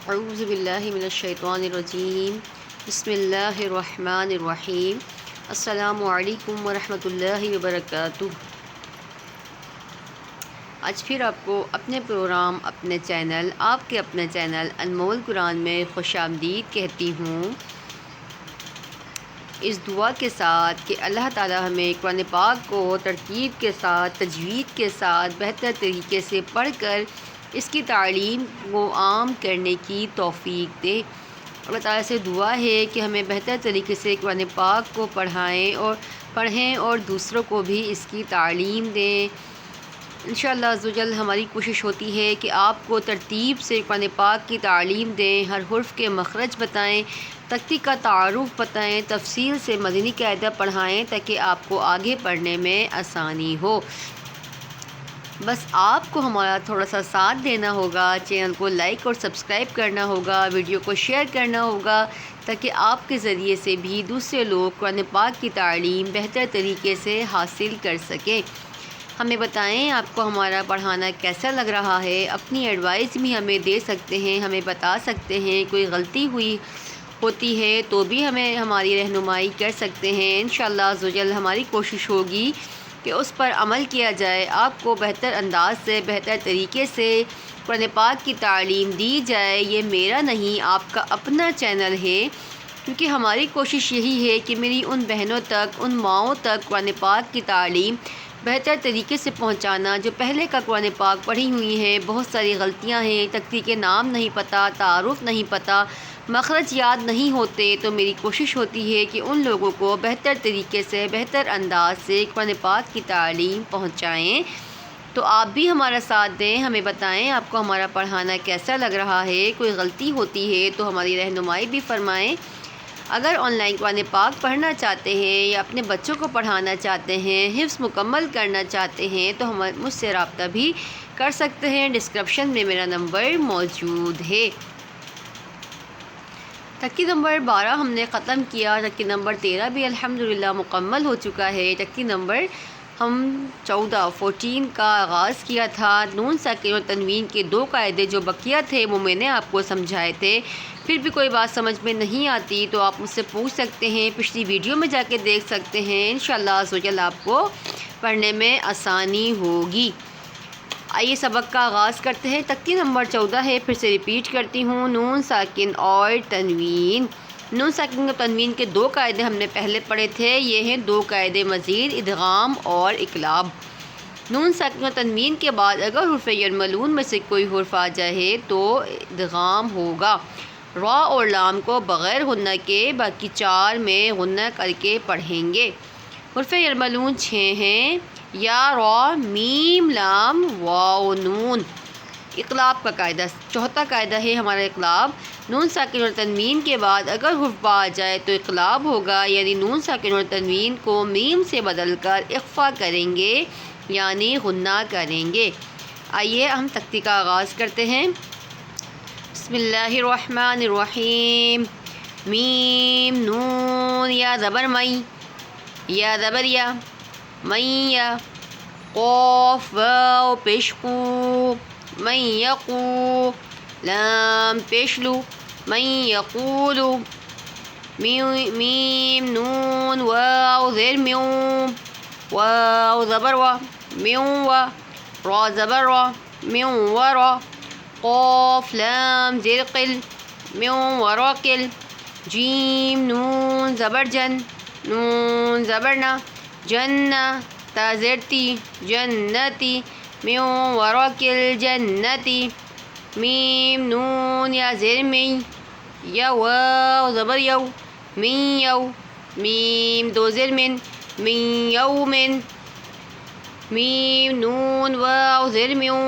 اعوذ باللہ من الشیطان الرجیم بسم اللہ الرحمن الرحیم السلام علیکم ورحمۃ اللہ وبرکاتہ۔ آج پھر آپ کو اپنے پروگرام آپ کے اپنے چینل انمول قرآن میں خوش آمدید کہتی ہوں، اس دعا کے ساتھ کہ اللہ تعالی ہمیں قرآن پاک کو ترتیب کے ساتھ، تجوید کے ساتھ بہتر طریقے سے پڑھ کر اس کی تعلیم کو عام کرنے کی توفیق دے۔ اللہ تعالیٰ سے دعا ہے کہ ہمیں بہتر طریقے سے قرآن پاک کو پڑھیں اور دوسروں کو بھی اس کی تعلیم دیں۔ انشاءاللہ عزوجل ہماری کوشش ہوتی ہے کہ آپ کو ترتیب سے قرآن پاک کی تعلیم دیں، ہر حرف کے مخرج بتائیں، تختی کا تعارف بتائیں، تفصیل سے مدنی قاعدہ پڑھائیں تاکہ آپ کو آگے پڑھنے میں آسانی ہو۔ بس آپ کو ہمارا تھوڑا سا ساتھ دینا ہوگا، چینل کو لائک اور سبسکرائب کرنا ہوگا، ویڈیو کو شیئر کرنا ہوگا تاکہ آپ کے ذریعے سے بھی دوسرے لوگ قرآن پاک کی تعلیم بہتر طریقے سے حاصل کر سکیں۔ ہمیں بتائیں آپ کو ہمارا پڑھانا کیسا لگ رہا ہے، اپنی ایڈوائس بھی ہمیں دے سکتے ہیں، ہمیں بتا سکتے ہیں، کوئی غلطی ہوتی ہے تو بھی ہمیں ہماری رہنمائی کر سکتے ہیں۔ انشاءاللہ عزوجل ہماری کوشش ہوگی کہ اس پر عمل کیا جائے، آپ کو بہتر انداز سے، بہتر طریقے سے قرآن پاک کی تعلیم دی جائے۔ یہ میرا نہیں، آپ کا اپنا چینل ہے، کیونکہ ہماری کوشش یہی ہے کہ میری ان بہنوں تک، ان ماؤں تک قرآن پاک کی تعلیم بہتر طریقے سے پہنچانا جو پہلے کا قرآن پاک پڑھی ہوئی ہیں۔ بہت ساری غلطیاں ہیں، تختی کے نام نہیں پتہ، تعارف نہیں پتہ، مخرج یاد نہیں ہوتے، تو میری کوشش ہوتی ہے کہ ان لوگوں کو بہتر طریقے سے، بہتر انداز سے قرآن پاک کی تعلیم پہنچائیں۔ تو آپ بھی ہمارا ساتھ دیں، ہمیں بتائیں آپ کو ہمارا پڑھانا کیسا لگ رہا ہے، کوئی غلطی ہوتی ہے تو ہماری رہنمائی بھی فرمائیں۔ اگر آن لائن قرآن پاک پڑھنا چاہتے ہیں یا اپنے بچوں کو پڑھانا چاہتے ہیں، حفظ مکمل کرنا چاہتے ہیں تو مجھ سے رابطہ بھی کر سکتے ہیں۔ ڈسکرپشن میں میرا نمبر موجود ہے۔ تختی نمبر 12 ہم نے ختم کیا، تختی نمبر 13 بھی الحمدللہ مکمل ہو چکا ہے۔ تختی نمبر ہم 14 کا آغاز کیا تھا۔ نون ساکن اور تنوین کے 2 قاعدے جو بقیہ تھے وہ میں نے آپ کو سمجھائے تھے۔ پھر بھی کوئی بات سمجھ میں نہیں آتی تو آپ مجھ سے پوچھ سکتے ہیں، پچھلی ویڈیو میں جا کے دیکھ سکتے ہیں۔ انشاءاللہ عزوجل آپ کو پڑھنے میں آسانی ہوگی۔ آئیے سبق کا آغاز کرتے ہیں۔ تختی نمبر 14 ہے، پھر سے ریپیٹ کرتی ہوں، نون ساکن اور تنوین۔ نون ساکن اور تنوین کے 2 قاعدے ہم نے پہلے پڑھے تھے، یہ ہیں 2 قاعدے مزید، ادغام اور اقلاب۔ نون ساکن اور تنوین کے بعد اگر حرف یرملون میں سے کوئی حرف آ جائے تو ادغام ہوگا۔ را اور لام کو بغیر غنہ کے باقی 4 میں غنہ کر کے پڑھیں گے۔ حرف یرملون 6 ہیں، یا، را، میم، لام، واو، نون۔ اقلاب کا قاعدہ، چوتھا قاعدہ ہے ہمارا اقلاب۔ نون ساکن اور تنوین کے بعد اگر حرف آ جائے تو اقلاب ہوگا، یعنی نون ساکن اور تنوین کو میم سے بدل کر اخفا کریں گے، یعنی غنہ کریں گے۔ آئیے ہم تختی کا آغاز کرتے ہیں۔ بسم اللہ الرحمن الرحیم۔ میم، نون، یا زبر مئی، یا زبر یا، مئی یا، قاف، واو پیش قو، من یقو، لام پیش لو، من یقولو، میم، نون، واو زیر میو، واو زبر وا، میو وا، را زبر را، میو ورا، قاف، لام زیر قل، میو ورا قل، جیم، نون زبر جن، نون زبر نا، جنہ، تا زیر تی، جنتی، میو ورا قل جنتی، میم، نون، یا زیر می، یا، واو زبر یو، من یو، میم 2 زیر من، من یومن، میم، نون، واو زیر میو،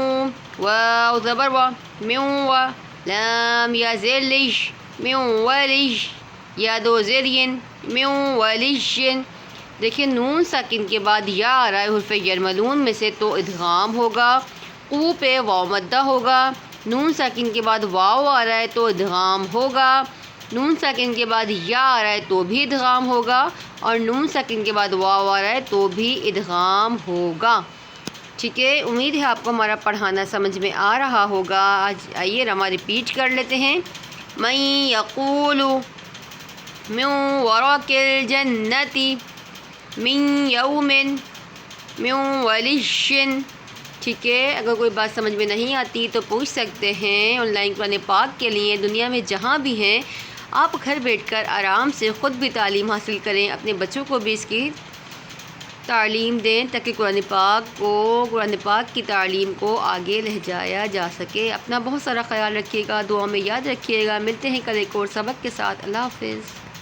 واو زبر وا، میو وا، لام، یا زیر لج، میو ولج، یا 2 زیر ین، میو ولجن۔ دیکھیں نون ساکن کے بعد یا آ رہا ہے حرف یرملون میں سے تو ادغام ہوگا، قو پہ واو مدہ ہوگا۔ نون ساکن کے بعد واو آ رہا ہے تو ادغام ہوگا، نون ساکن کے بعد یا آ رہا ہے تو بھی ادغام ہوگا، اور نون ساکن کے بعد واو آ رہا ہے تو بھی ادغام ہوگا۔ ٹھیک ہے، امید ہے آپ کو ہمارا پڑھانا سمجھ میں آ رہا ہوگا۔ آج آئیے ہم ریپیٹ کر لیتے ہیں۔ من یقول من ورق الجنت من یوم من ولی۔ ٹھیک ہے، اگر کوئی بات سمجھ میں نہیں آتی تو پوچھ سکتے ہیں۔ آن لائن قرآن پاک کے لیے دنیا میں جہاں بھی ہیں آپ گھر بیٹھ کر آرام سے خود بھی تعلیم حاصل کریں، اپنے بچوں کو بھی اس کی تعلیم دیں تاکہ قرآن پاک کی تعلیم کو آگے لے جایا جا سکے۔ اپنا بہت سارا خیال رکھیے گا، دعا میں یاد رکھیے گا۔ ملتے ہیں کل ایک اور سبق کے ساتھ۔ اللہ حافظ۔